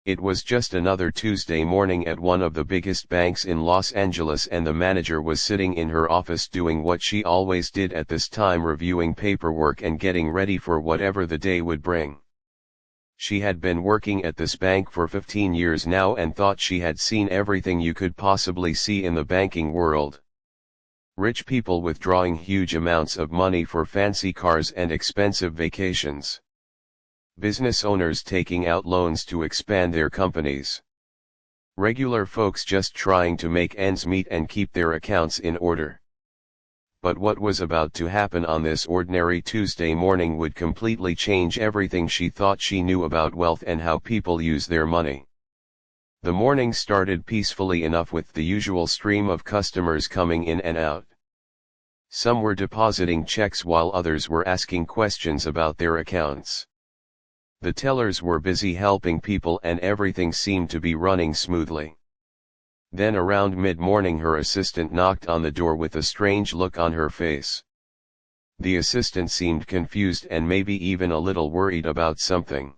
It was just another Tuesday morning at one of the biggest banks in Los Angeles, and the manager was sitting in her office doing what she always did at this time, reviewing paperwork and getting ready for whatever the day would bring. She had been working at this bank for 15 years now and thought she had seen everything you could possibly see in the banking world. Rich people withdrawing huge amounts of money for fancy cars and expensive vacations. Business owners taking out loans to expand their companies. Regular folks just trying to make ends meet and keep their accounts in order. But what was about to happen on this ordinary Tuesday morning would completely change everything she thought she knew about wealth and how people use their money. The morning started peacefully enough with the usual stream of customers coming in and out. Some were depositing checks while others were asking questions about their accounts. The tellers were busy helping people and everything seemed to be running smoothly. Then around mid-morning her assistant knocked on the door with a strange look on her face. The assistant seemed confused and maybe even a little worried about something.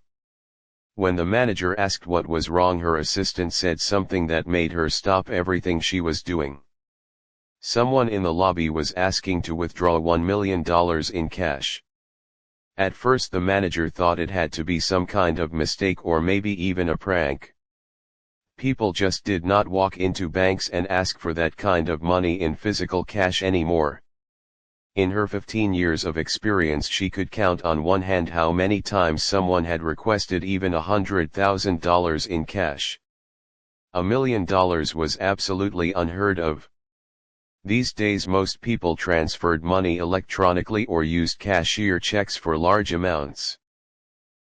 When the manager asked what was wrong, her assistant said something that made her stop everything she was doing. Someone in the lobby was asking to withdraw $1 million in cash. At first the manager thought it had to be some kind of mistake or maybe even a prank. People just did not walk into banks and ask for that kind of money in physical cash anymore. In her 15 years of experience she could count on one hand how many times someone had requested even $100,000 in cash. $1 million was absolutely unheard of. These days most people transferred money electronically or used cashier checks for large amounts.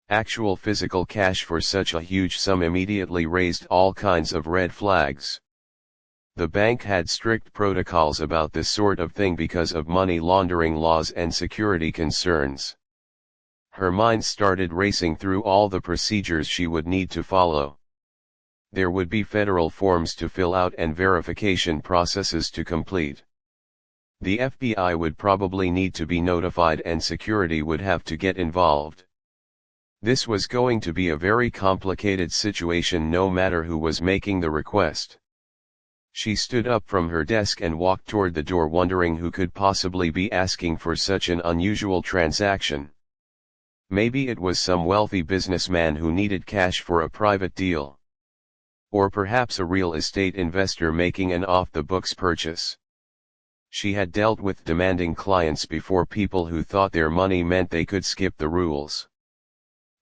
Actual physical cash for such a huge sum immediately raised all kinds of red flags. The bank had strict protocols about this sort of thing because of money laundering laws and security concerns. Her mind started racing through all the procedures she would need to follow. There would be federal forms to fill out and verification processes to complete. The FBI would probably need to be notified and security would have to get involved. This was going to be a very complicated situation no matter who was making the request. She stood up from her desk and walked toward the door, wondering who could possibly be asking for such an unusual transaction. Maybe it was some wealthy businessman who needed cash for a private deal. Or perhaps a real estate investor making an off-the-books purchase. She had dealt with demanding clients before, people who thought their money meant they could skip the rules.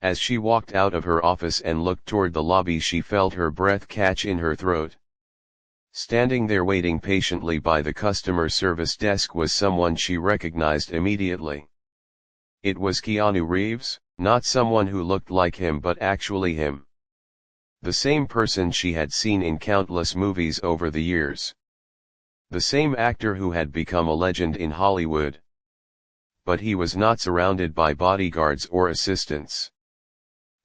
As she walked out of her office and looked toward the lobby, she felt her breath catch in her throat. Standing there waiting patiently by the customer service desk was someone she recognized immediately. It was Keanu Reeves, not someone who looked like him but actually him. The same person she had seen in countless movies over the years. The same actor who had become a legend in Hollywood. But he was not surrounded by bodyguards or assistants.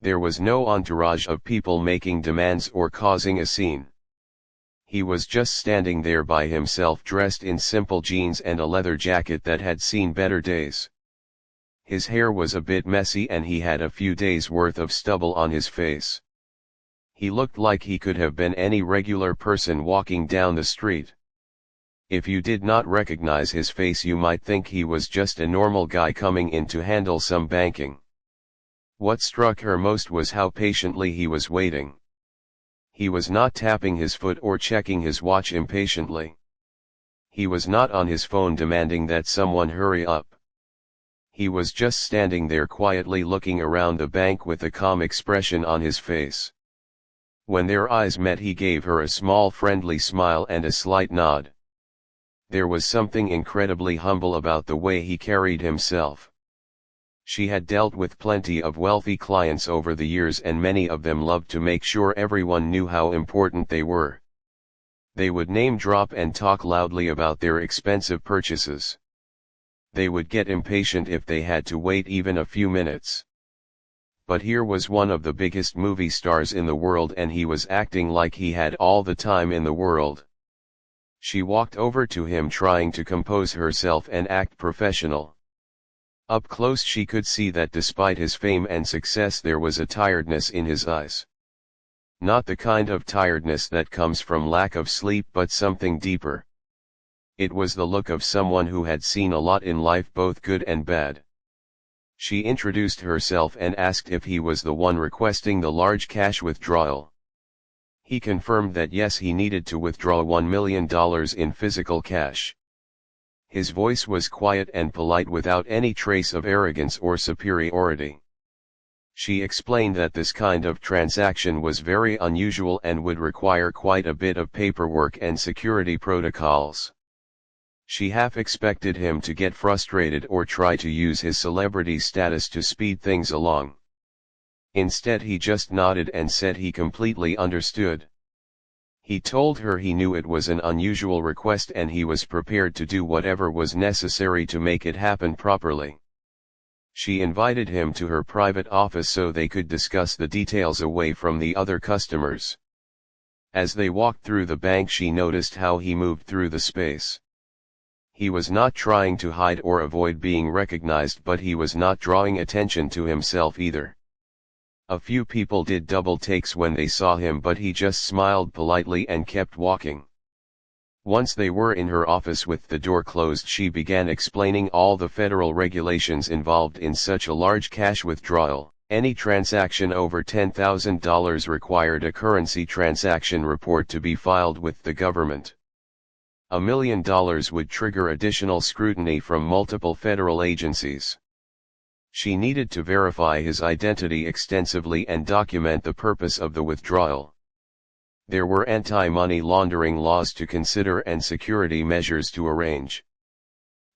There was no entourage of people making demands or causing a scene. He was just standing there by himself, dressed in simple jeans and a leather jacket that had seen better days. His hair was a bit messy and he had a few days' worth of stubble on his face. He looked like he could have been any regular person walking down the street. If you did not recognize his face, you might think he was just a normal guy coming in to handle some banking. What struck her most was how patiently he was waiting. He was not tapping his foot or checking his watch impatiently. He was not on his phone demanding that someone hurry up. He was just standing there quietly looking around the bank with a calm expression on his face. When their eyes met, he gave her a small friendly smile and a slight nod. There was something incredibly humble about the way he carried himself. She had dealt with plenty of wealthy clients over the years and many of them loved to make sure everyone knew how important they were. They would name drop and talk loudly about their expensive purchases. They would get impatient if they had to wait even a few minutes. But here was one of the biggest movie stars in the world and he was acting like he had all the time in the world. She walked over to him trying to compose herself and act professional. Up close she could see that despite his fame and success there was a tiredness in his eyes. Not the kind of tiredness that comes from lack of sleep, but something deeper. It was the look of someone who had seen a lot in life, both good and bad. She introduced herself and asked if he was the one requesting the large cash withdrawal. He confirmed that yes, he needed to withdraw $1 million in physical cash. His voice was quiet and polite without any trace of arrogance or superiority. She explained that this kind of transaction was very unusual and would require quite a bit of paperwork and security protocols. She half expected him to get frustrated or try to use his celebrity status to speed things along. Instead, he just nodded and said he completely understood. He told her he knew it was an unusual request and he was prepared to do whatever was necessary to make it happen properly. She invited him to her private office so they could discuss the details away from the other customers. As they walked through the bank, she noticed how he moved through the space. He was not trying to hide or avoid being recognized, but he was not drawing attention to himself either. A few people did double takes when they saw him, but he just smiled politely and kept walking. Once they were in her office with the door closed, she began explaining all the federal regulations involved in such a large cash withdrawal. Any transaction over $10,000 required a currency transaction report to be filed with the government. $1 million would trigger additional scrutiny from multiple federal agencies. She needed to verify his identity extensively and document the purpose of the withdrawal. There were anti-money laundering laws to consider and security measures to arrange.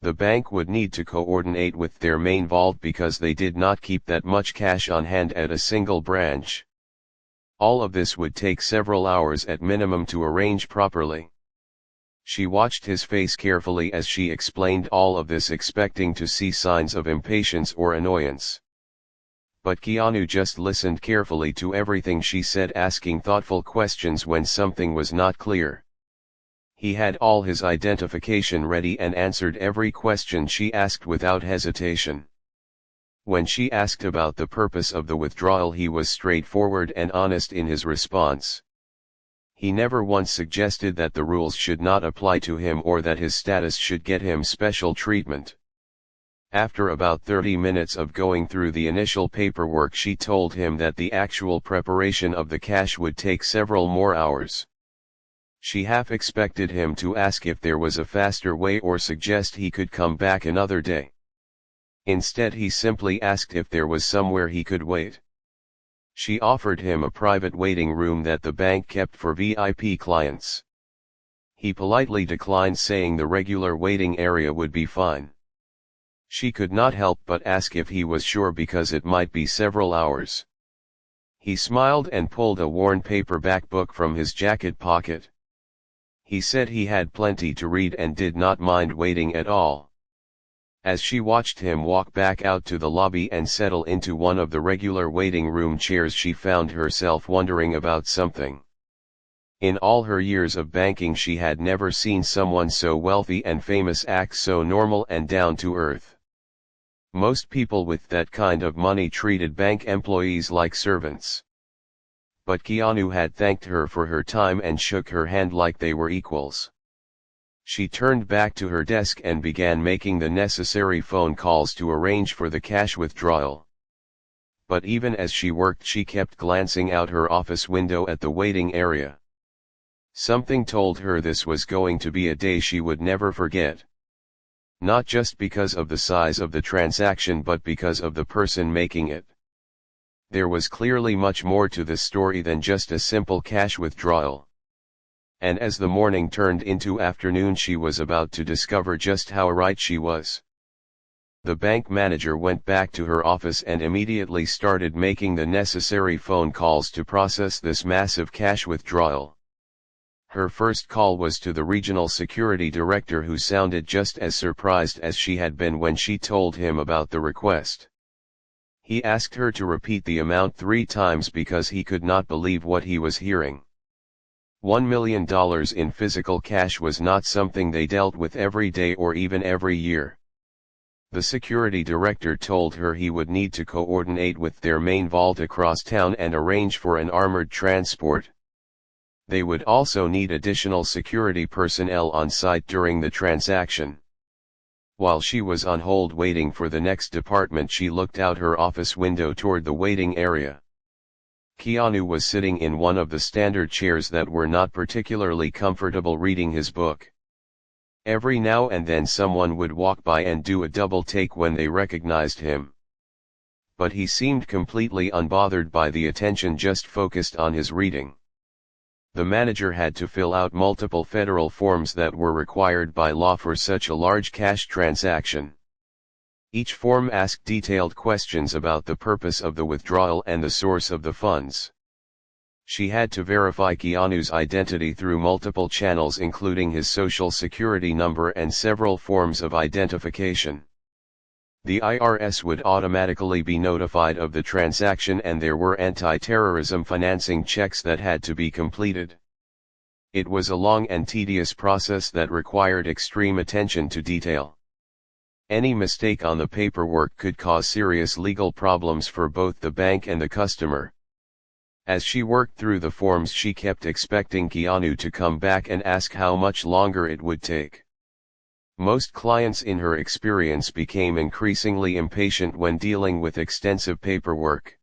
The bank would need to coordinate with their main vault because they did not keep that much cash on hand at a single branch. All of this would take several hours at minimum to arrange properly. She watched his face carefully as she explained all of this, expecting to see signs of impatience or annoyance. But Keanu just listened carefully to everything she said, asking thoughtful questions when something was not clear. He had all his identification ready and answered every question she asked without hesitation. When she asked about the purpose of the withdrawal, he was straightforward and honest in his response. He never once suggested that the rules should not apply to him or that his status should get him special treatment. After about 30 minutes of going through the initial paperwork, she told him that the actual preparation of the cash would take several more hours. She half expected him to ask if there was a faster way or suggest he could come back another day. Instead, he simply asked if there was somewhere he could wait. She offered him a private waiting room that the bank kept for VIP clients. He politely declined, saying the regular waiting area would be fine. She could not help but ask if he was sure, because it might be several hours. He smiled and pulled a worn paperback book from his jacket pocket. He said he had plenty to read and did not mind waiting at all. As she watched him walk back out to the lobby and settle into one of the regular waiting room chairs, she found herself wondering about something. In all her years of banking, she had never seen someone so wealthy and famous act so normal and down to earth. Most people with that kind of money treated bank employees like servants. But Keanu had thanked her for her time and shook her hand like they were equals. She turned back to her desk and began making the necessary phone calls to arrange for the cash withdrawal. But even as she worked, she kept glancing out her office window at the waiting area. Something told her this was going to be a day she would never forget. Not just because of the size of the transaction, but because of the person making it. There was clearly much more to this story than just a simple cash withdrawal. And as the morning turned into afternoon, she was about to discover just how right she was. The bank manager went back to her office and immediately started making the necessary phone calls to process this massive cash withdrawal. Her first call was to the regional security director, who sounded just as surprised as she had been when she told him about the request. He asked her to repeat the amount 3 times because he could not believe what he was hearing. $1 million in physical cash was not something they dealt with every day or even every year. The security director told her he would need to coordinate with their main vault across town and arrange for an armored transport. They would also need additional security personnel on site during the transaction. While she was on hold waiting for the next department, she looked out her office window toward the waiting area. Keanu was sitting in one of the standard chairs that were not particularly comfortable, reading his book. Every now and then someone would walk by and do a double take when they recognized him. But he seemed completely unbothered by the attention just focused on his reading. The manager had to fill out multiple federal forms that were required by law for such a large cash transaction. Each form asked detailed questions about the purpose of the withdrawal and the source of the funds. She had to verify Keanu's identity through multiple channels, including his social security number and several forms of identification. The IRS would automatically be notified of the transaction, and there were anti-terrorism financing checks that had to be completed. It was a long and tedious process that required extreme attention to detail. Any mistake on the paperwork could cause serious legal problems for both the bank and the customer. As she worked through the forms, she kept expecting Keanu to come back and ask how much longer it would take. Most clients in her experience became increasingly impatient when dealing with extensive paperwork.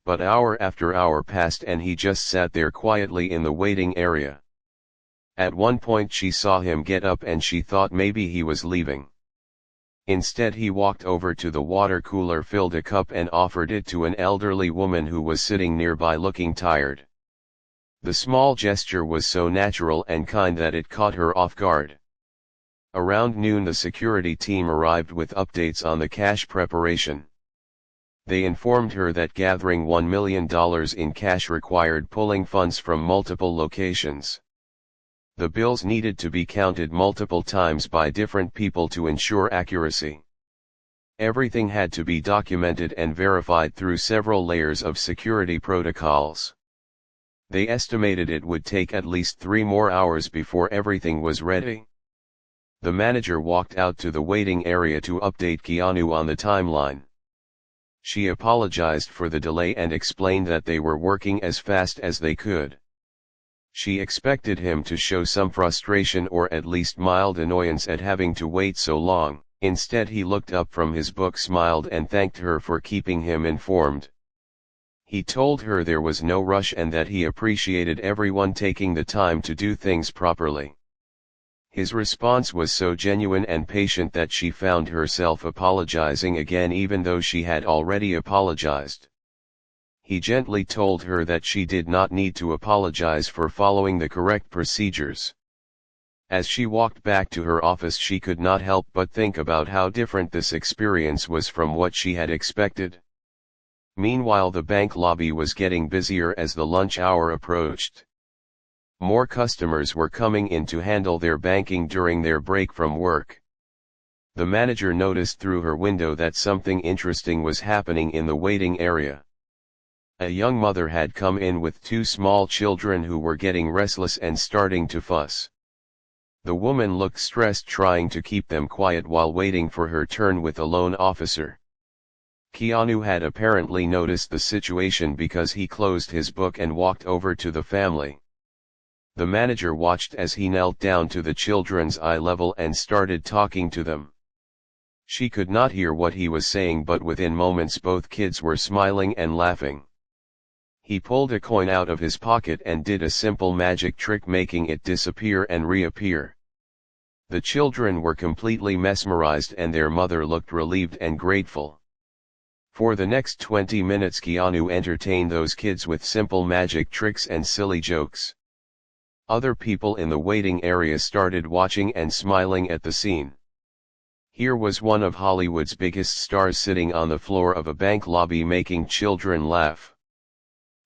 But hour after hour passed and he just sat there quietly in the waiting area. At one point she saw him get up and she thought maybe he was leaving. Instead, he walked over to the water cooler, filled a cup and offered it to an elderly woman who was sitting nearby looking tired. The small gesture was so natural and kind that it caught her off guard. Around noon, the security team arrived with updates on the cash preparation. They informed her that gathering $1 million in cash required pulling funds from multiple locations. The bills needed to be counted multiple times by different people to ensure accuracy. Everything had to be documented and verified through several layers of security protocols. They estimated it would take at least 3 more hours before everything was ready. The manager walked out to the waiting area to update Keanu on the timeline. She apologized for the delay and explained that they were working as fast as they could. She expected him to show some frustration or at least mild annoyance at having to wait so long. Instead, he looked up from his book, smiled and thanked her for keeping him informed. He told her there was no rush and that he appreciated everyone taking the time to do things properly. His response was so genuine and patient that she found herself apologizing again, even though she had already apologized. He gently told her that she did not need to apologize for following the correct procedures. As she walked back to her office, she could not help but think about how different this experience was from what she had expected. Meanwhile, the bank lobby was getting busier as the lunch hour approached. More customers were coming in to handle their banking during their break from work. The manager noticed through her window that something interesting was happening in the waiting area. A young mother had come in with 2 small children who were getting restless and starting to fuss. The woman looked stressed, trying to keep them quiet while waiting for her turn with a loan officer. Keanu had apparently noticed the situation because he closed his book and walked over to the family. The manager watched as he knelt down to the children's eye level and started talking to them. She could not hear what he was saying, but within moments both kids were smiling and laughing. He pulled a coin out of his pocket and did a simple magic trick, making it disappear and reappear. The children were completely mesmerized and their mother looked relieved and grateful. For the next 20 minutes Keanu entertained those kids with simple magic tricks and silly jokes. Other people in the waiting area started watching and smiling at the scene. Here was one of Hollywood's biggest stars sitting on the floor of a bank lobby making children laugh.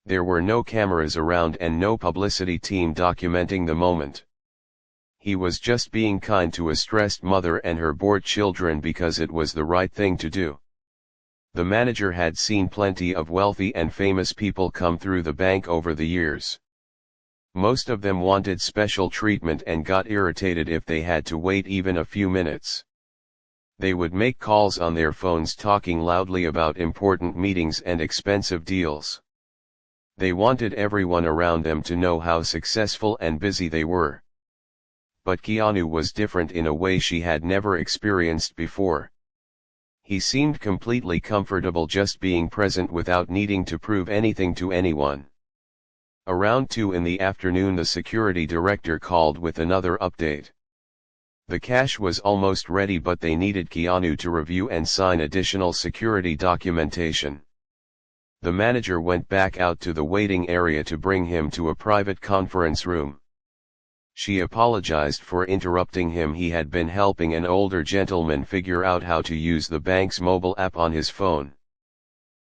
There were no cameras around and no publicity team documenting the moment. He was just being kind to a stressed mother and her bored children because it was the right thing to do. The manager had seen plenty of wealthy and famous people come through the bank over the years. Most of them wanted special treatment and got irritated if they had to wait even a few minutes. They would make calls on their phones talking loudly about important meetings and expensive deals. They wanted everyone around them to know how successful and busy they were. But Keanu was different in a way she had never experienced before. He seemed completely comfortable just being present without needing to prove anything to anyone. Around 2 in the afternoon, the security director called with another update. The cash was almost ready, but they needed Keanu to review and sign additional security documentation. The manager went back out to the waiting area to bring him to a private conference room. She apologized for interrupting him. He had been helping an older gentleman figure out how to use the bank's mobile app on his phone.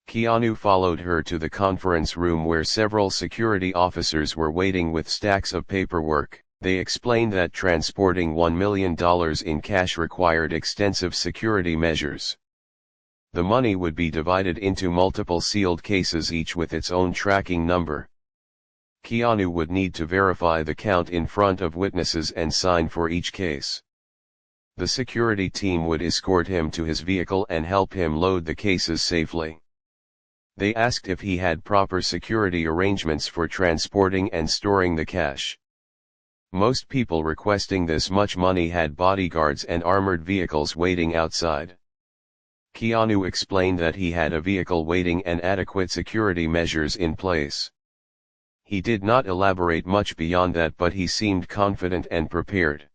Keanu followed her to the conference room where several security officers were waiting with stacks of paperwork. They explained that transporting $1 million in cash required extensive security measures. The money would be divided into multiple sealed cases, each with its own tracking number. Keanu would need to verify the count in front of witnesses and sign for each case. The security team would escort him to his vehicle and help him load the cases safely. They asked if he had proper security arrangements for transporting and storing the cash. Most people requesting this much money had bodyguards and armored vehicles waiting outside. Keanu explained that he had a vehicle waiting and adequate security measures in place. He did not elaborate much beyond that, but he seemed confident and prepared.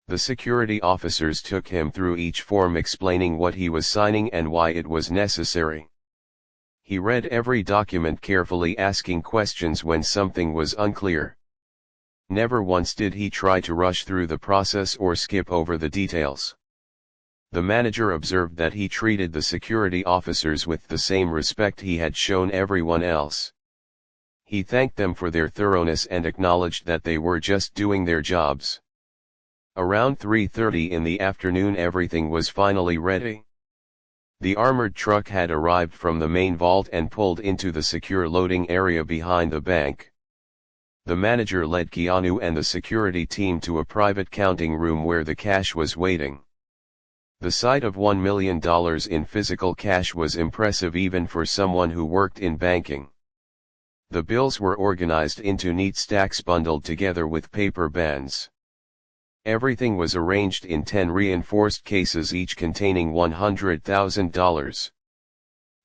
The security officers took him through each form, explaining what he was signing and why it was necessary. He read every document carefully, asking questions when something was unclear. Never once did he try to rush through the process or skip over the details. The manager observed that he treated the security officers with the same respect he had shown everyone else. He thanked them for their thoroughness and acknowledged that they were just doing their jobs. Around 3:30 in the afternoon, everything was finally ready. The armored truck had arrived from the main vault and pulled into the secure loading area behind the bank. The manager led Keanu and the security team to a private counting room where the cash was waiting. The sight of $1 million in physical cash was impressive even for someone who worked in banking. The bills were organized into neat stacks bundled together with paper bands. Everything was arranged in 10 reinforced cases, each containing $100,000.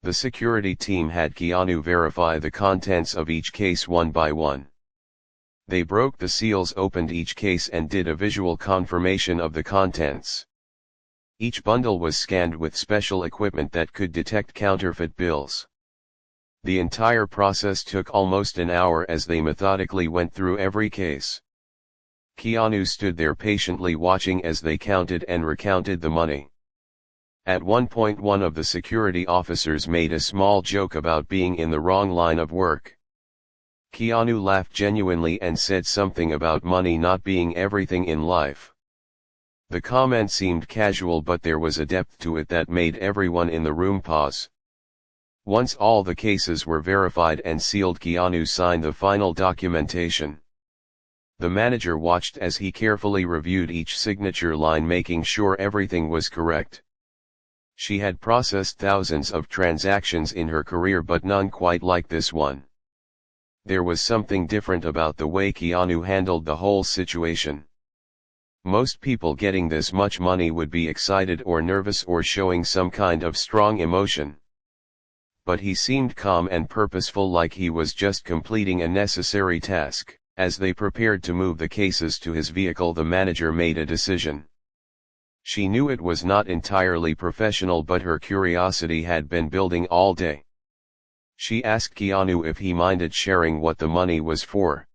The security team had Keanu verify the contents of each case one by one. They broke the seals, opened each case, and did a visual confirmation of the contents. Each bundle was scanned with special equipment that could detect counterfeit bills. The entire process took almost an hour as they methodically went through every case. Keanu stood there patiently watching as they counted and recounted the money. At one point, one of the security officers made a small joke about being in the wrong line of work. Keanu laughed genuinely and said something about money not being everything in life. The comment seemed casual, but there was a depth to it that made everyone in the room pause. Once all the cases were verified and sealed, Keanu signed the final documentation. The manager watched as he carefully reviewed each signature line, making sure everything was correct. She had processed thousands of transactions in her career, but none quite like this one. There was something different about the way Keanu handled the whole situation. Most people getting this much money would be excited or nervous or showing some kind of strong emotion. But he seemed calm and purposeful, like he was just completing a necessary task. As they prepared to move the cases to his vehicle, the manager made a decision. She knew it was not entirely professional, but her curiosity had been building all day. She asked Keanu if he minded sharing what the money was for.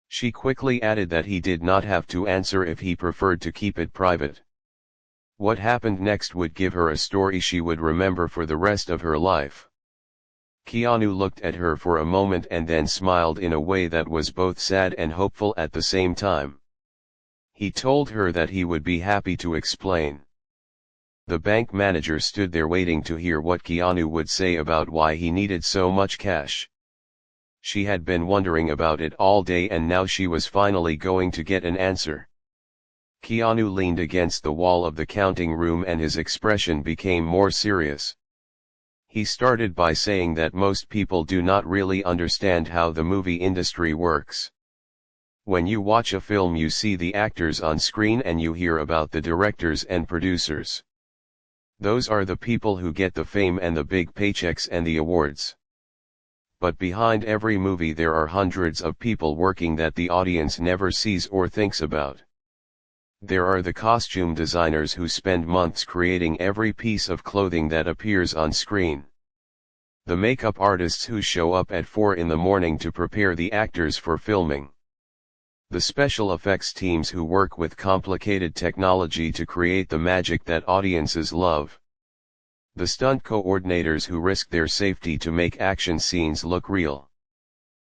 She quickly added that he did not have to answer if he preferred to keep it private. What happened next would give her a story she would remember for the rest of her life. Keanu looked at her for a moment and then smiled in a way that was both sad and hopeful at the same time. He told her that he would be happy to explain. The bank manager stood there waiting to hear what Keanu would say about why he needed so much cash. She had been wondering about it all day, and now she was finally going to get an answer. Keanu leaned against the wall of the counting room and his expression became more serious. He started by saying that most people do not really understand how the movie industry works. When you watch a film, you see the actors on screen and you hear about the directors and producers. Those are the people who get the fame and the big paychecks and the awards. But behind every movie there are hundreds of people working that the audience never sees or thinks about. There are the costume designers who spend months creating every piece of clothing that appears on screen. The makeup artists who show up at 4 in the morning to prepare the actors for filming. The special effects teams who work with complicated technology to create the magic that audiences love. The stunt coordinators who risk their safety to make action scenes look real.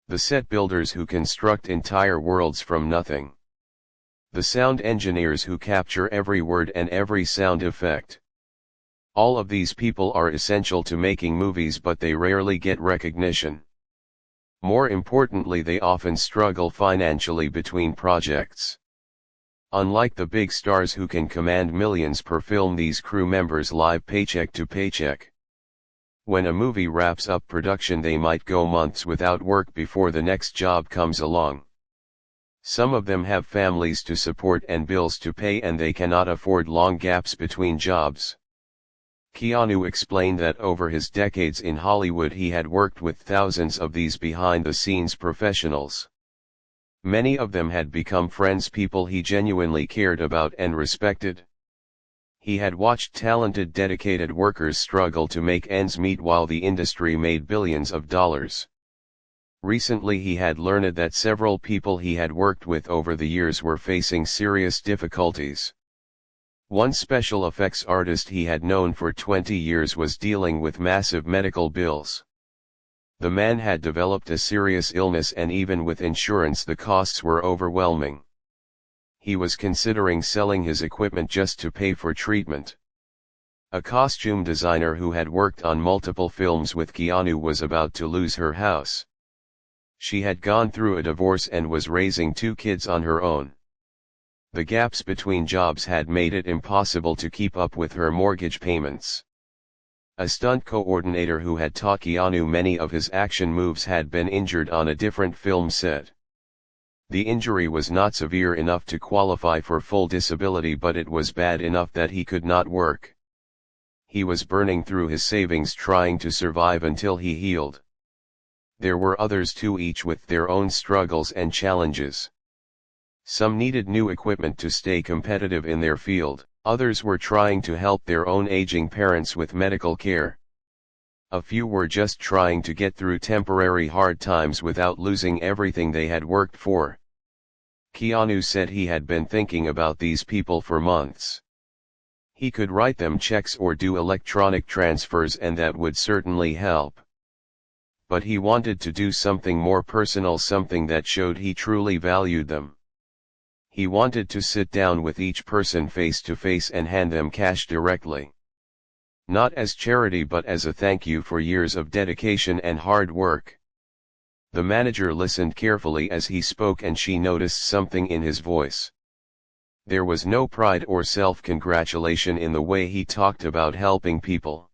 The set builders who construct entire worlds from nothing. The sound engineers who capture every word and every sound effect. All of these people are essential to making movies, but they rarely get recognition. More importantly, they often struggle financially between projects. Unlike the big stars who can command millions per film, these crew members live paycheck to paycheck. When a movie wraps up production, they might go months without work before the next job comes along. Some of them have families to support and bills to pay, and they cannot afford long gaps between jobs. Keanu explained that over his decades in Hollywood he had worked with thousands of these behind-the-scenes professionals. Many of them had become friends, people he genuinely cared about and respected. He had watched talented, dedicated workers struggle to make ends meet while the industry made billions of dollars. Recently he had learned that several people he had worked with over the years were facing serious difficulties. One special effects artist he had known for 20 years was dealing with massive medical bills. The man had developed a serious illness, and even with insurance the costs were overwhelming. He was considering selling his equipment just to pay for treatment. A costume designer who had worked on multiple films with Keanu was about to lose her house. She had gone through a divorce and was raising 2 kids on her own. The gaps between jobs had made it impossible to keep up with her mortgage payments. A stunt coordinator who had taught Keanu many of his action moves had been injured on a different film set. The injury was not severe enough to qualify for full disability, but it was bad enough that he could not work. He was burning through his savings trying to survive until he healed. There were others too, each with their own struggles and challenges. Some needed new equipment to stay competitive in their field, others were trying to help their own aging parents with medical care. A few were just trying to get through temporary hard times without losing everything they had worked for. Keanu said he had been thinking about these people for months. He could write them checks or do electronic transfers, and that would certainly help. But he wanted to do something more personal, something that showed he truly valued them. He wanted to sit down with each person face to face and hand them cash directly. Not as charity, but as a thank you for years of dedication and hard work. The manager listened carefully as he spoke, and she noticed something in his voice. There was no pride or self-congratulation in the way he talked about helping people.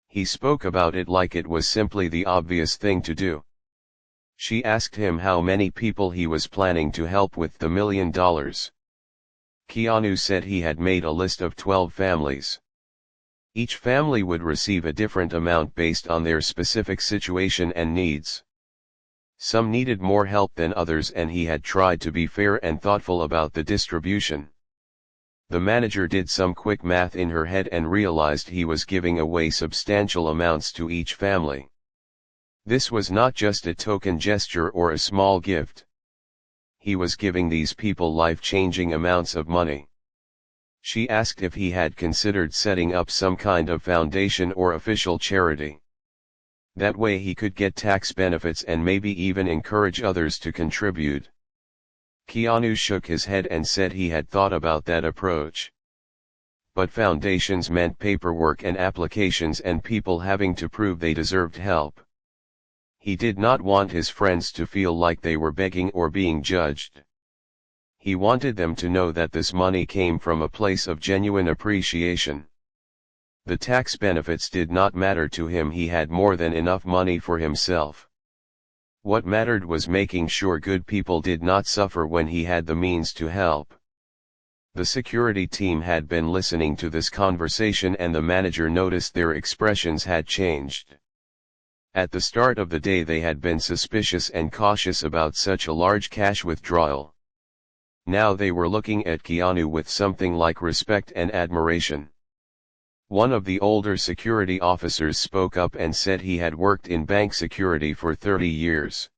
He spoke about it like it was simply the obvious thing to do. She asked him how many people he was planning to help with the $1 million. Keanu said he had made a list of 12 families. Each family would receive a different amount based on their specific situation and needs. Some needed more help than others, and he had tried to be fair and thoughtful about the distribution. The manager did some quick math in her head and realized he was giving away substantial amounts to each family. This was not just a token gesture or a small gift. He was giving these people life-changing amounts of money. She asked if he had considered setting up some kind of foundation or official charity. That way he could get tax benefits and maybe even encourage others to contribute. Keanu shook his head and said he had thought about that approach. But foundations meant paperwork and applications and people having to prove they deserved help. He did not want his friends to feel like they were begging or being judged. He wanted them to know that this money came from a place of genuine appreciation. The tax benefits did not matter to him. He had more than enough money for himself. What mattered was making sure good people did not suffer when he had the means to help. The security team had been listening to this conversation, and the manager noticed their expressions had changed. At the start of the day they had been suspicious and cautious about such a large cash withdrawal. Now they were looking at Keanu with something like respect and admiration. One of the older security officers spoke up and said he had worked in bank security for 30 years.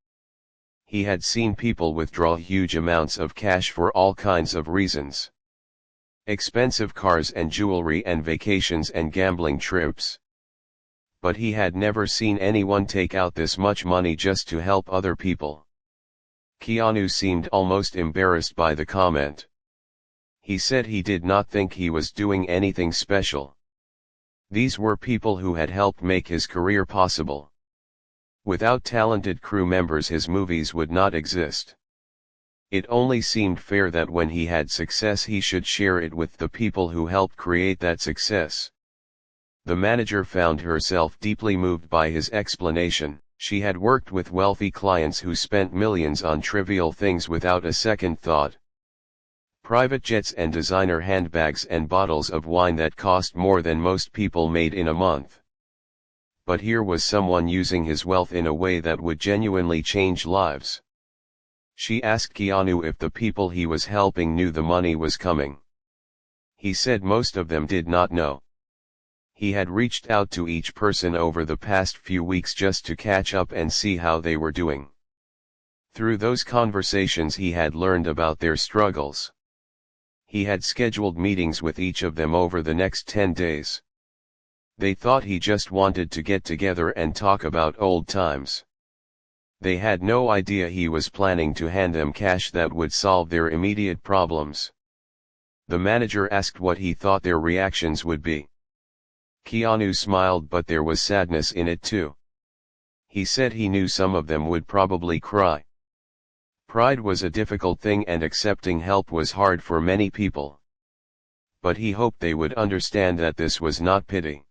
He had seen people withdraw huge amounts of cash for all kinds of reasons. Expensive cars and jewelry and vacations and gambling trips. But he had never seen anyone take out this much money just to help other people. Keanu seemed almost embarrassed by the comment. He said he did not think he was doing anything special. These were people who had helped make his career possible. Without talented crew members his movies would not exist. It only seemed fair that when he had success he should share it with the people who helped create that success. The manager found herself deeply moved by his explanation. She had worked with wealthy clients who spent millions on trivial things without a second thought. Private jets and designer handbags and bottles of wine that cost more than most people made in a month. But here was someone using his wealth in a way that would genuinely change lives. She asked Keanu if the people he was helping knew the money was coming. He said most of them did not know. He had reached out to each person over the past few weeks just to catch up and see how they were doing. Through those conversations he had learned about their struggles. He had scheduled meetings with each of them over the next 10 days. They thought he just wanted to get together and talk about old times. They had no idea he was planning to hand them cash that would solve their immediate problems. The manager asked what he thought their reactions would be. Keanu smiled, but there was sadness in it too. He said he knew some of them would probably cry. Pride was a difficult thing and accepting help was hard for many people. But he hoped they would understand that this was not pity.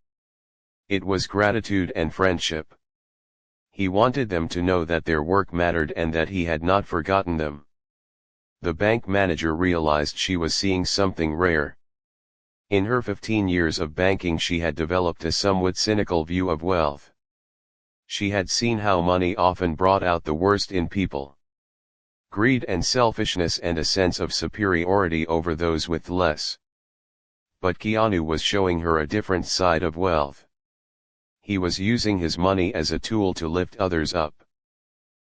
It was gratitude and friendship. He wanted them to know that their work mattered and that he had not forgotten them. The bank manager realized she was seeing something rare. In her 15 years of banking she had developed a somewhat cynical view of wealth. She had seen how money often brought out the worst in people. Greed and selfishness and a sense of superiority over those with less. But Keanu was showing her a different side of wealth. He was using his money as a tool to lift others up.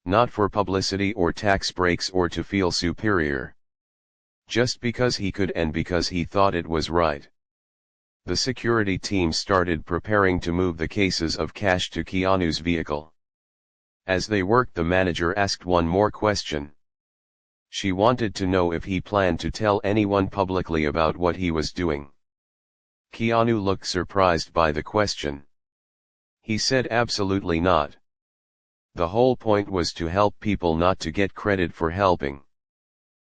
Not for publicity or tax breaks or to feel superior. Just because he could and because he thought it was right. The security team started preparing to move the cases of cash to Keanu's vehicle. As they worked, the manager asked one more question. She wanted to know if he planned to tell anyone publicly about what he was doing. Keanu looked surprised by the question. He said absolutely not. The whole point was to help people, not to get credit for helping.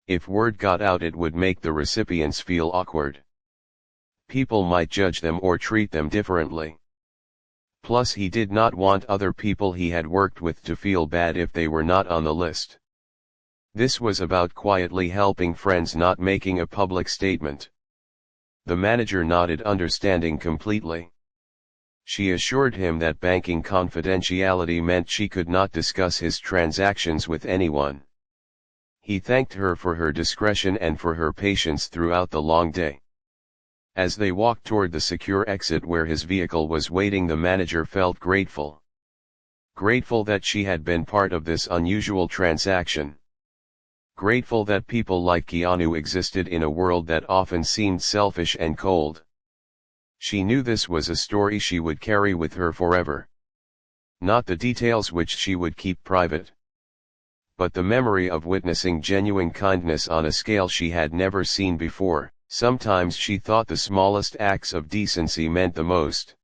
If word got out it would make the recipients feel awkward. People might judge them or treat them differently. Plus he did not want other people he had worked with to feel bad if they were not on the list. This was about quietly helping friends, not making a public statement. The manager nodded, understanding completely. She assured him that banking confidentiality meant she could not discuss his transactions with anyone. He thanked her for her discretion and for her patience throughout the long day. As they walked toward the secure exit where his vehicle was waiting, the manager felt grateful. Grateful that she had been part of this unusual transaction. Grateful that people like Keanu existed in a world that often seemed selfish and cold. She knew this was a story she would carry with her forever. Not the details, which she would keep private, but the memory of witnessing genuine kindness on a scale she had never seen before. Sometimes she thought the smallest acts of decency meant the most.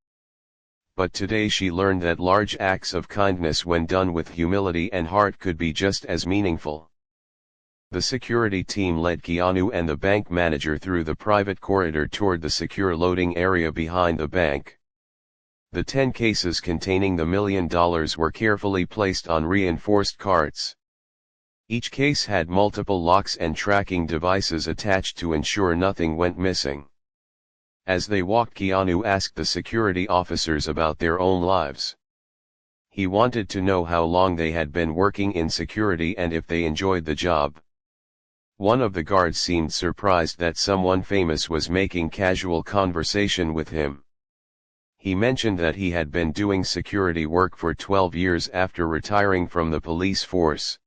But today she learned that large acts of kindness, when done with humility and heart, could be just as meaningful. The security team led Keanu and the bank manager through the private corridor toward the secure loading area behind the bank. The 10 cases containing the $1 million were carefully placed on reinforced carts. Each case had multiple locks and tracking devices attached to ensure nothing went missing. As they walked, Keanu asked the security officers about their own lives. He wanted to know how long they had been working in security and if they enjoyed the job. One of the guards seemed surprised that someone famous was making casual conversation with him. He mentioned that he had been doing security work for 12 years after retiring from the police force.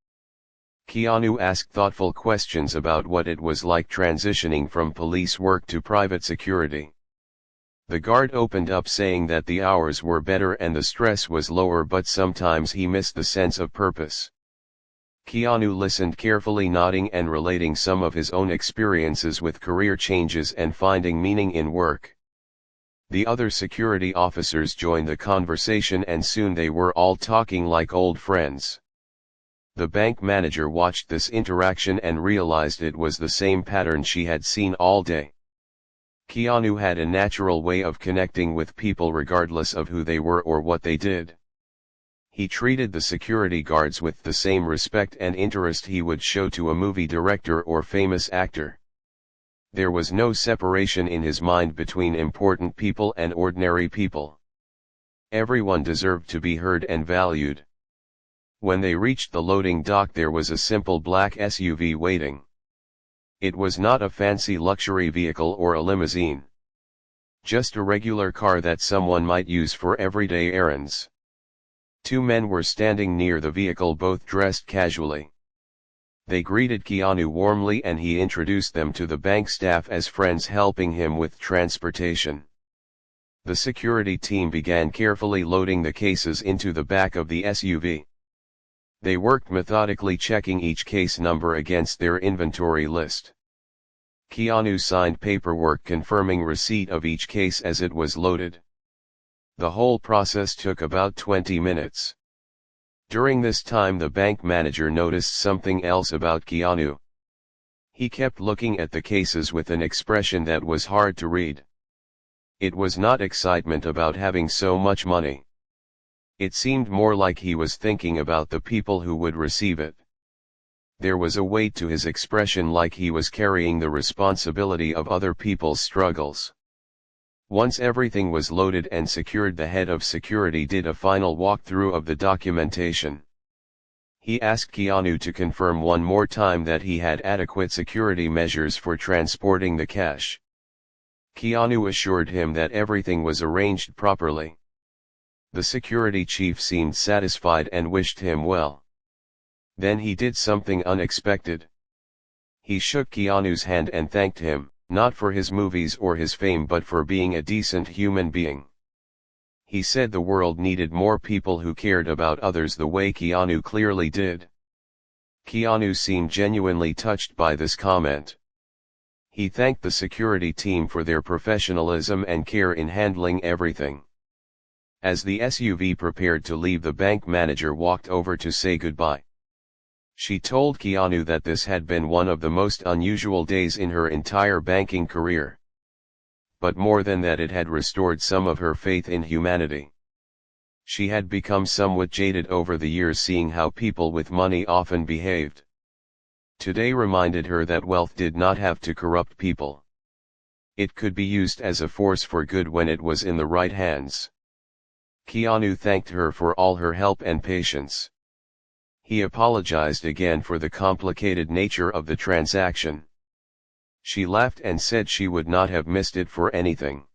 Keanu asked thoughtful questions about what it was like transitioning from police work to private security. The guard opened up saying that the hours were better and the stress was lower, but sometimes he missed the sense of purpose. Keanu listened carefully, nodding and relating some of his own experiences with career changes and finding meaning in work. The other security officers joined the conversation and soon they were all talking like old friends. The bank manager watched this interaction and realized it was the same pattern she had seen all day. Keanu had a natural way of connecting with people regardless of who they were or what they did. He treated the security guards with the same respect and interest he would show to a movie director or famous actor. There was no separation in his mind between important people and ordinary people. Everyone deserved to be heard and valued. When they reached the loading dock, there was a simple black SUV waiting. It was not a fancy luxury vehicle or a limousine. Just a regular car that someone might use for everyday errands. 2 men were standing near the vehicle, both dressed casually. They greeted Keanu warmly and he introduced them to the bank staff as friends helping him with transportation. The security team began carefully loading the cases into the back of the SUV. They worked methodically, checking each case number against their inventory list. Keanu signed paperwork confirming receipt of each case as it was loaded. The whole process took about 20 minutes. During this time, the bank manager noticed something else about Keanu. He kept looking at the cases with an expression that was hard to read. It was not excitement about having so much money. It seemed more like he was thinking about the people who would receive it. There was a weight to his expression, like he was carrying the responsibility of other people's struggles. Once everything was loaded and secured, the head of security did a final walkthrough of the documentation. He asked Keanu to confirm one more time that he had adequate security measures for transporting the cash. Keanu assured him that everything was arranged properly. The security chief seemed satisfied and wished him well. Then he did something unexpected. He shook Keanu's hand and thanked him, not for his movies or his fame but for being a decent human being. He said the world needed more people who cared about others the way Keanu clearly did. Keanu seemed genuinely touched by this comment. He thanked the security team for their professionalism and care in handling everything. As the SUV prepared to leave, the bank manager walked over to say goodbye. She told Keanu that this had been one of the most unusual days in her entire banking career. But more than that, it had restored some of her faith in humanity. She had become somewhat jaded over the years, seeing how people with money often behaved. Today reminded her that wealth did not have to corrupt people. It could be used as a force for good when it was in the right hands. Keanu thanked her for all her help and patience. He apologized again for the complicated nature of the transaction. She laughed and said she would not have missed it for anything.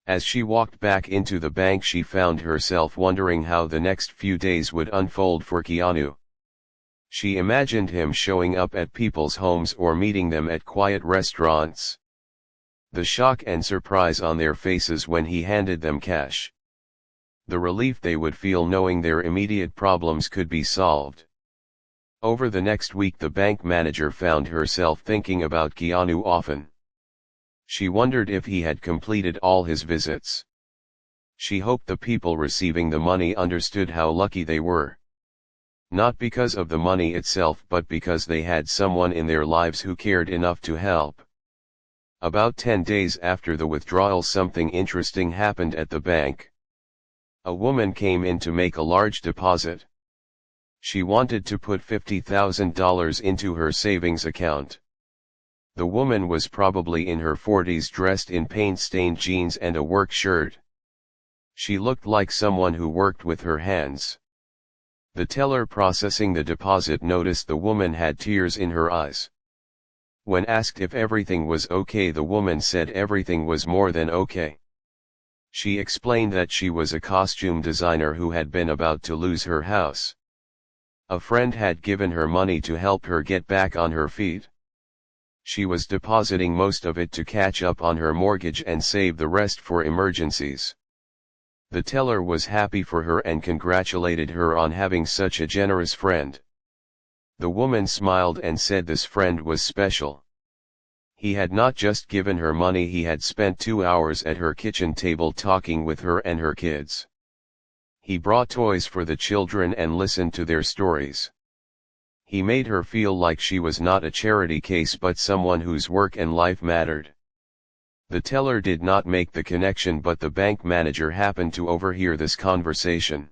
As she walked back into the bank, she found herself wondering how the next few days would unfold for Keanu. She imagined him showing up at people's homes or meeting them at quiet restaurants. The shock and surprise on their faces when he handed them cash. The relief they would feel knowing their immediate problems could be solved. Over the next week, the bank manager found herself thinking about Keanu often. She wondered if he had completed all his visits. She hoped the people receiving the money understood how lucky they were. Not because of the money itself but because they had someone in their lives who cared enough to help. About 10 days after the withdrawal, something interesting happened at the bank. A woman came in to make a large deposit. She wanted to put $50,000 into her savings account. The woman was probably in her 40s, dressed in paint-stained jeans and a work shirt. She looked like someone who worked with her hands. The teller processing the deposit noticed the woman had tears in her eyes. When asked if everything was okay, the woman said everything was more than okay. She explained that she was a costume designer who had been about to lose her house. A friend had given her money to help her get back on her feet. She was depositing most of it to catch up on her mortgage and save the rest for emergencies. The teller was happy for her and congratulated her on having such a generous friend. The woman smiled and said this friend was special. He had not just given her money, he had spent 2 hours at her kitchen table talking with her and her kids. He brought toys for the children and listened to their stories. He made her feel like she was not a charity case but someone whose work and life mattered. The teller did not make the connection, but the bank manager happened to overhear this conversation.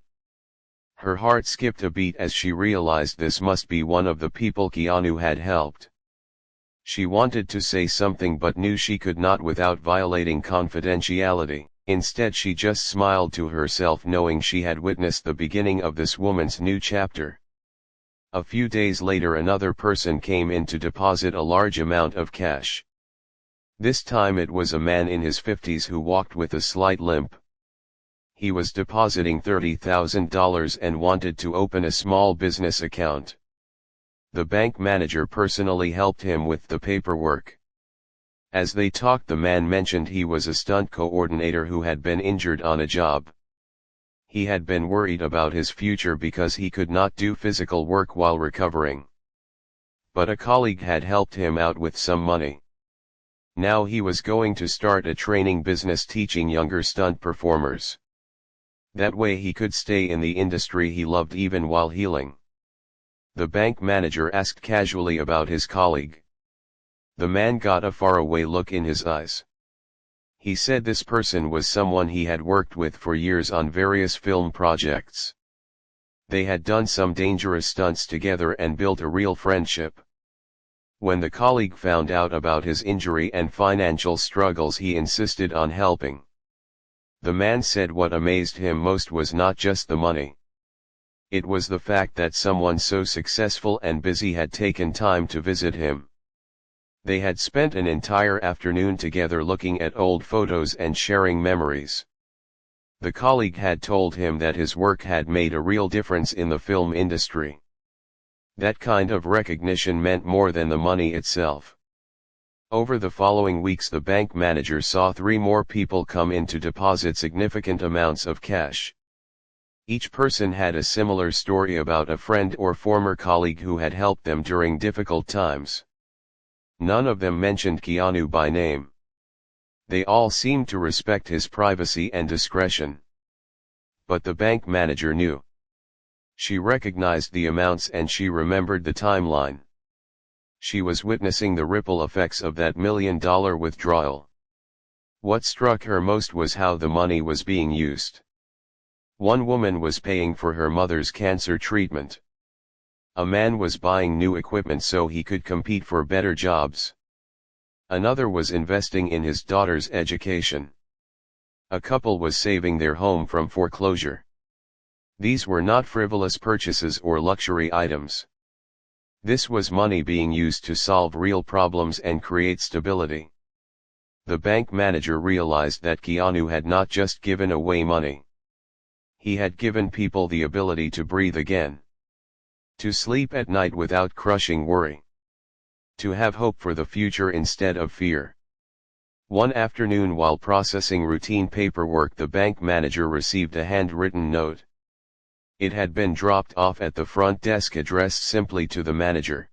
Her heart skipped a beat as she realized this must be one of the people Keanu had helped. She wanted to say something but knew she could not without violating confidentiality. Instead, she just smiled to herself, knowing she had witnessed the beginning of this woman's new chapter. A few days later, another person came in to deposit a large amount of cash. This time it was a man in his 50s who walked with a slight limp. He was depositing $30,000 and wanted to open a small business account. The bank manager personally helped him with the paperwork. As they talked, the man mentioned he was a stunt coordinator who had been injured on a job. He had been worried about his future because he could not do physical work while recovering. But a colleague had helped him out with some money. Now he was going to start a training business teaching younger stunt performers. That way he could stay in the industry he loved even while healing. The bank manager asked casually about his colleague. The man got a faraway look in his eyes. He said this person was someone he had worked with for years on various film projects. They had done some dangerous stunts together and built a real friendship. When the colleague found out about his injury and financial struggles, he insisted on helping. The man said what amazed him most was not just the money. It was the fact that someone so successful and busy had taken time to visit him. They had spent an entire afternoon together looking at old photos and sharing memories. The colleague had told him that his work had made a real difference in the film industry. That kind of recognition meant more than the money itself. Over the following weeks, the bank manager saw 3 more people come in to deposit significant amounts of cash. Each person had a similar story about a friend or former colleague who had helped them during difficult times. None of them mentioned Keanu by name. They all seemed to respect his privacy and discretion. But the bank manager knew. She recognized the amounts and she remembered the timeline. She was witnessing the ripple effects of that $1 million withdrawal. What struck her most was how the money was being used. One woman was paying for her mother's cancer treatment. A man was buying new equipment so he could compete for better jobs. Another was investing in his daughter's education. A couple was saving their home from foreclosure. These were not frivolous purchases or luxury items. This was money being used to solve real problems and create stability. The bank manager realized that Keanu had not just given away money. He had given people the ability to breathe again. To sleep at night without crushing worry. To have hope for the future instead of fear. One afternoon, while processing routine paperwork, the bank manager received a handwritten note. It had been dropped off at the front desk addressed simply to the manager.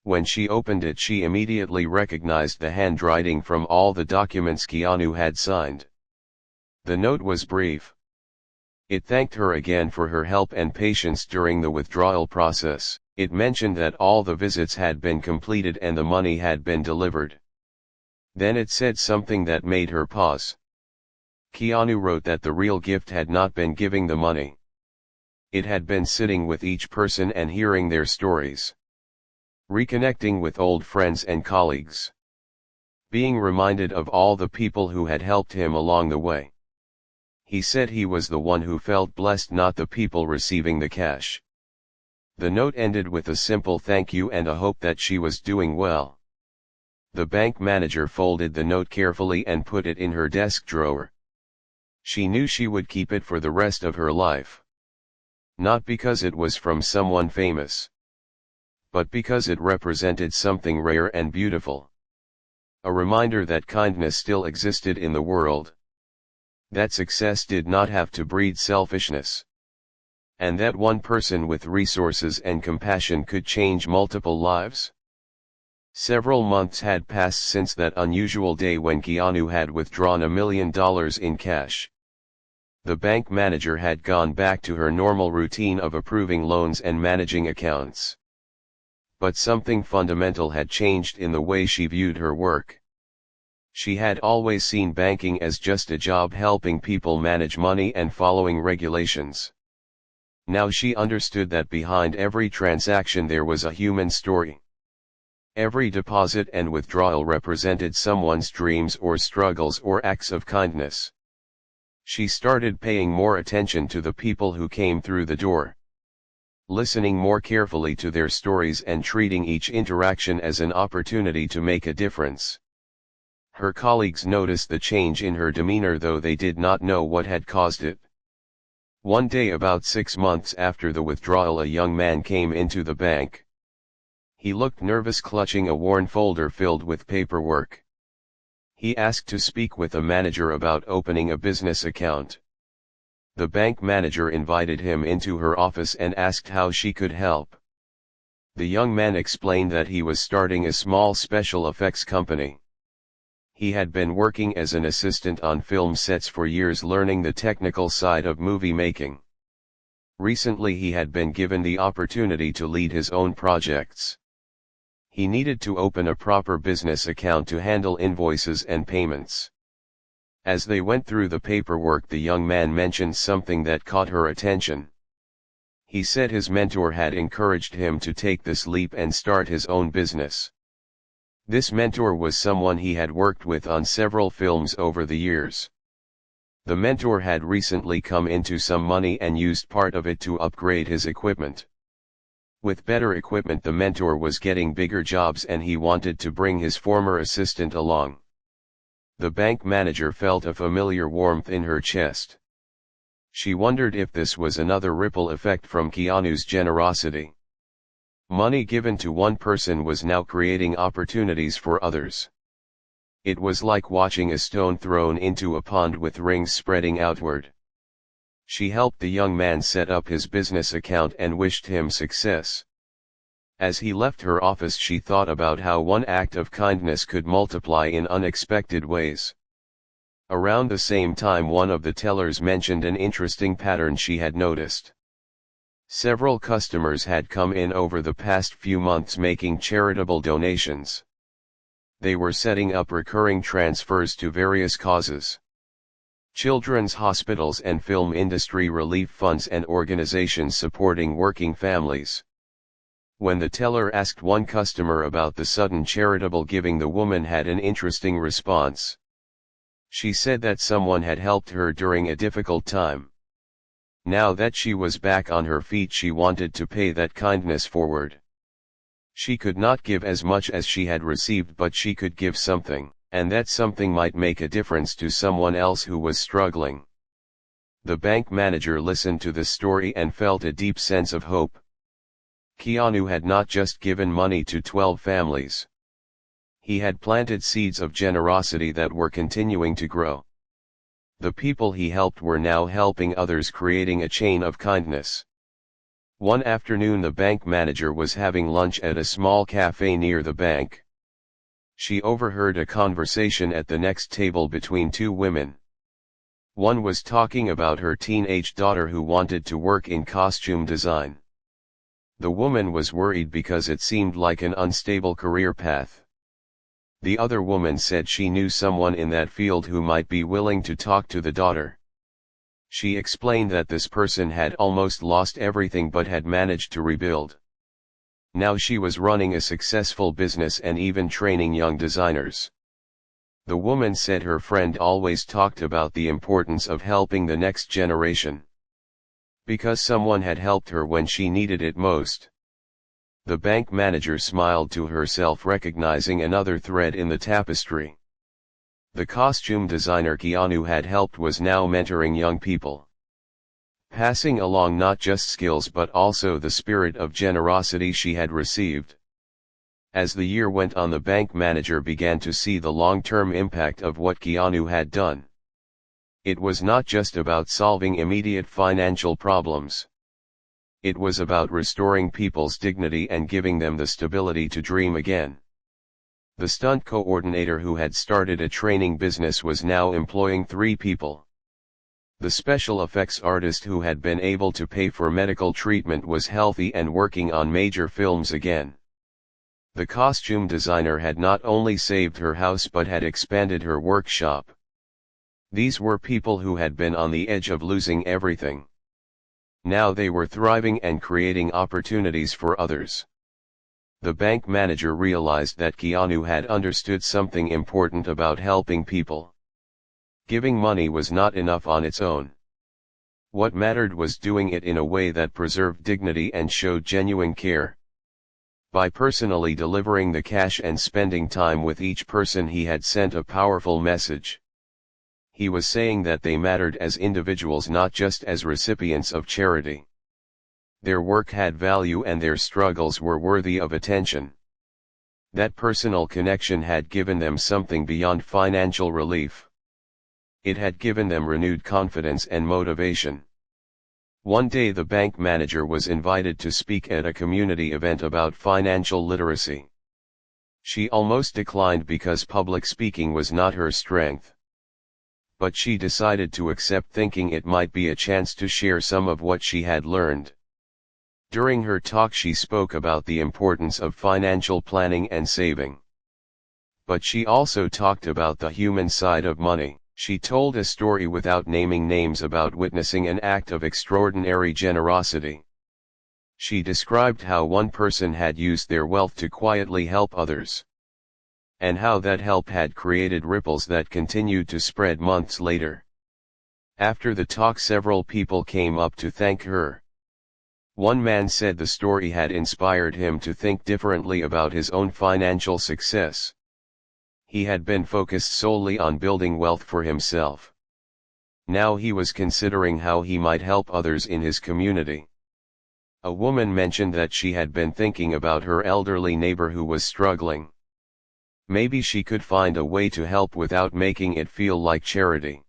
When she opened it, she immediately recognized the handwriting from all the documents Keanu had signed. The note was brief. It thanked her again for her help and patience during the withdrawal process. It mentioned that all the visits had been completed and the money had been delivered. Then it said something that made her pause. Keanu wrote that the real gift had not been giving the money. It had been sitting with each person and hearing their stories. Reconnecting with old friends and colleagues. Being reminded of all the people who had helped him along the way. He said he was the one who felt blessed, not the people receiving the cash. The note ended with a simple thank you and a hope that she was doing well. The bank manager folded the note carefully and put it in her desk drawer. She knew she would keep it for the rest of her life. Not because it was from someone famous, but because it represented something rare and beautiful. A reminder that kindness still existed in the world. That success did not have to breed selfishness. And that one person with resources and compassion could change multiple lives. Several months had passed since that unusual day when Keanu had withdrawn $1 million in cash. The bank manager had gone back to her normal routine of approving loans and managing accounts. But something fundamental had changed in the way she viewed her work. She had always seen banking as just a job helping people manage money and following regulations. Now she understood that behind every transaction there was a human story. Every deposit and withdrawal represented someone's dreams or struggles or acts of kindness. She started paying more attention to the people who came through the door. Listening more carefully to their stories and treating each interaction as an opportunity to make a difference. Her colleagues noticed the change in her demeanor, though they did not know what had caused it. One day, about 6 months after the withdrawal, a young man came into the bank. He looked nervous, clutching a worn folder filled with paperwork. He asked to speak with a manager about opening a business account. The bank manager invited him into her office and asked how she could help. The young man explained that he was starting a small special effects company. He had been working as an assistant on film sets for years, learning the technical side of movie making. Recently he had been given the opportunity to lead his own projects. He needed to open a proper business account to handle invoices and payments. As they went through the paperwork, the young man mentioned something that caught her attention. He said his mentor had encouraged him to take this leap and start his own business. This mentor was someone he had worked with on several films over the years. The mentor had recently come into some money and used part of it to upgrade his equipment. With better equipment, the mentor was getting bigger jobs and he wanted to bring his former assistant along. The bank manager felt a familiar warmth in her chest. She wondered if this was another ripple effect from Keanu's generosity. Money given to one person was now creating opportunities for others. It was like watching a stone thrown into a pond with rings spreading outward. She helped the young man set up his business account and wished him success. As he left her office, she thought about how one act of kindness could multiply in unexpected ways. Around the same time, one of the tellers mentioned an interesting pattern she had noticed. Several customers had come in over the past few months making charitable donations. They were setting up recurring transfers to various causes. Children's hospitals and film industry relief funds and organizations supporting working families. When the teller asked one customer about the sudden charitable giving, the woman had an interesting response. She said that someone had helped her during a difficult time. Now that she was back on her feet, she wanted to pay that kindness forward. She could not give as much as she had received, but she could give something, and that something might make a difference to someone else who was struggling. The bank manager listened to the story and felt a deep sense of hope. Keanu had not just given money to 12 families. He had planted seeds of generosity that were continuing to grow. The people he helped were now helping others, creating a chain of kindness. One afternoon, the bank manager was having lunch at a small cafe near the bank. She overheard a conversation at the next table between two women. One was talking about her teenage daughter who wanted to work in costume design. The woman was worried because it seemed like an unstable career path. The other woman said she knew someone in that field who might be willing to talk to the daughter. She explained that this person had almost lost everything but had managed to rebuild. Now she was running a successful business and even training young designers. The woman said her friend always talked about the importance of helping the next generation. Because someone had helped her when she needed it most. The bank manager smiled to herself, recognizing another thread in the tapestry. The costume designer Keanu had helped was now mentoring young people. Passing along not just skills but also the spirit of generosity she had received. As the year went on, the bank manager began to see the long-term impact of what Keanu had done. It was not just about solving immediate financial problems. It was about restoring people's dignity and giving them the stability to dream again. The stunt coordinator who had started a training business was now employing 3 people. The special effects artist who had been able to pay for medical treatment was healthy and working on major films again. The costume designer had not only saved her house but had expanded her workshop. These were people who had been on the edge of losing everything. Now they were thriving and creating opportunities for others. The bank manager realized that Keanu had understood something important about helping people. Giving money was not enough on its own. What mattered was doing it in a way that preserved dignity and showed genuine care. By personally delivering the cash and spending time with each person, he had sent a powerful message. He was saying that they mattered as individuals, not just as recipients of charity. Their work had value and their struggles were worthy of attention. That personal connection had given them something beyond financial relief. It had given them renewed confidence and motivation. One day the bank manager was invited to speak at a community event about financial literacy. She almost declined because public speaking was not her strength. But she decided to accept, thinking it might be a chance to share some of what she had learned. During her talk she spoke about the importance of financial planning and saving. But she also talked about the human side of money. She told a story without naming names about witnessing an act of extraordinary generosity. She described how one person had used their wealth to quietly help others. And how that help had created ripples that continued to spread months later. After the talk, several people came up to thank her. One man said the story had inspired him to think differently about his own financial success. He had been focused solely on building wealth for himself. Now he was considering how he might help others in his community. A woman mentioned that she had been thinking about her elderly neighbor who was struggling. Maybe she could find a way to help without making it feel like charity.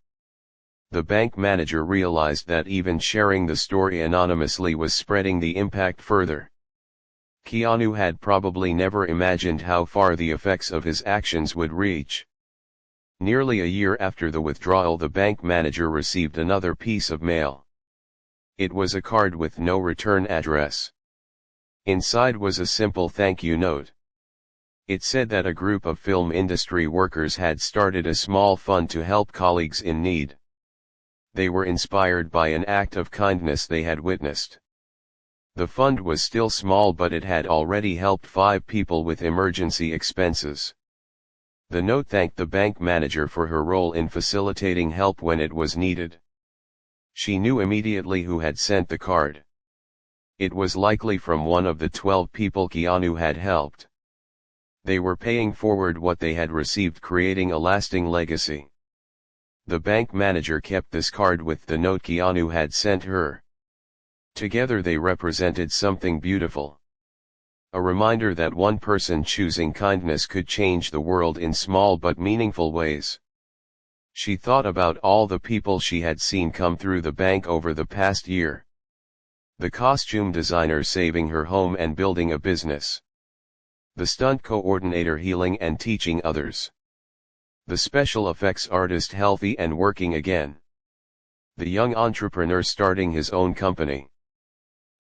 The bank manager realized that even sharing the story anonymously was spreading the impact further. Keanu had probably never imagined how far the effects of his actions would reach. Nearly a year after the withdrawal, the bank manager received another piece of mail. It was a card with no return address. Inside was a simple thank you note. It said that a group of film industry workers had started a small fund to help colleagues in need. They were inspired by an act of kindness they had witnessed. The fund was still small, but it had already helped 5 people with emergency expenses. The note thanked the bank manager for her role in facilitating help when it was needed. She knew immediately who had sent the card. It was likely from one of the 12 people Keanu had helped. They were paying forward what they had received, creating a lasting legacy. The bank manager kept this card with the note Keanu had sent her. Together they represented something beautiful. A reminder that one person choosing kindness could change the world in small but meaningful ways. She thought about all the people she had seen come through the bank over the past year. The costume designer saving her home and building a business. The stunt coordinator healing and teaching others. The special effects artist healthy and working again. the young entrepreneur starting his own company,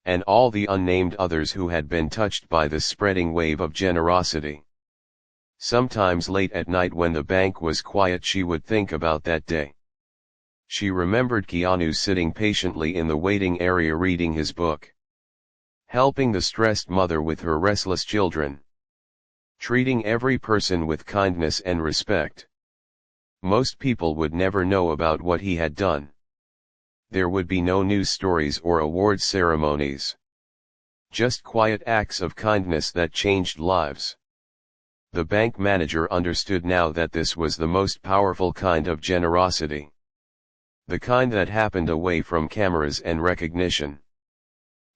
and all the unnamed others who had been touched by this spreading wave of generosity. Sometimes late at night when the bank was quiet, she would think about that day. She remembered Keanu sitting patiently in the waiting area reading his book, helping the stressed mother with her restless children, treating every person with kindness and respect. Most people would never know about what he had done. There would be no news stories or awards ceremonies. Just quiet acts of kindness that changed lives. The bank manager understood now that this was the most powerful kind of generosity. The kind that happened away from cameras and recognition.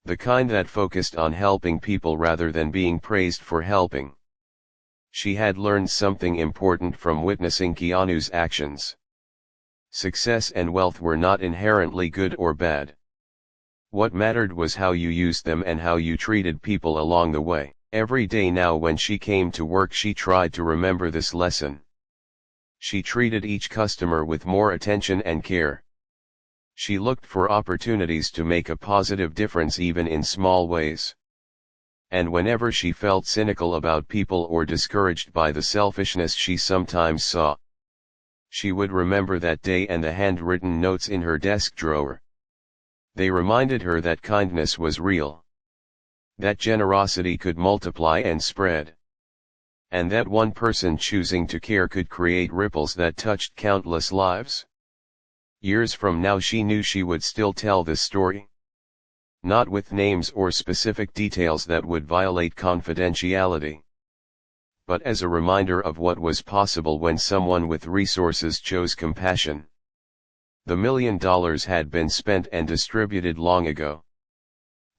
The kind that focused on helping people rather than being praised for helping. She had learned something important from witnessing Keanu's actions. Success and wealth were not inherently good or bad. What mattered was how you used them and how you treated people along the way. Every day now when she came to work, she tried to remember this lesson. She treated each customer with more attention and care. She looked for opportunities to make a positive difference even in small ways. And whenever she felt cynical about people or discouraged by the selfishness she sometimes saw, she would remember that day and the handwritten notes in her desk drawer. They reminded her that kindness was real. That generosity could multiply and spread. And that one person choosing to care could create ripples that touched countless lives. Years from now she knew she would still tell this story. Not with names or specific details that would violate confidentiality, but as a reminder of what was possible when someone with resources chose compassion. The $1 million had been spent and distributed long ago.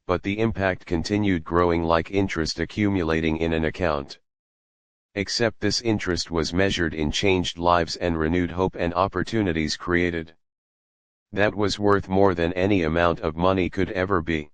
But the impact continued growing like interest accumulating in an account. Except this interest was measured in changed lives and renewed hope and opportunities created. That was worth more than any amount of money could ever be.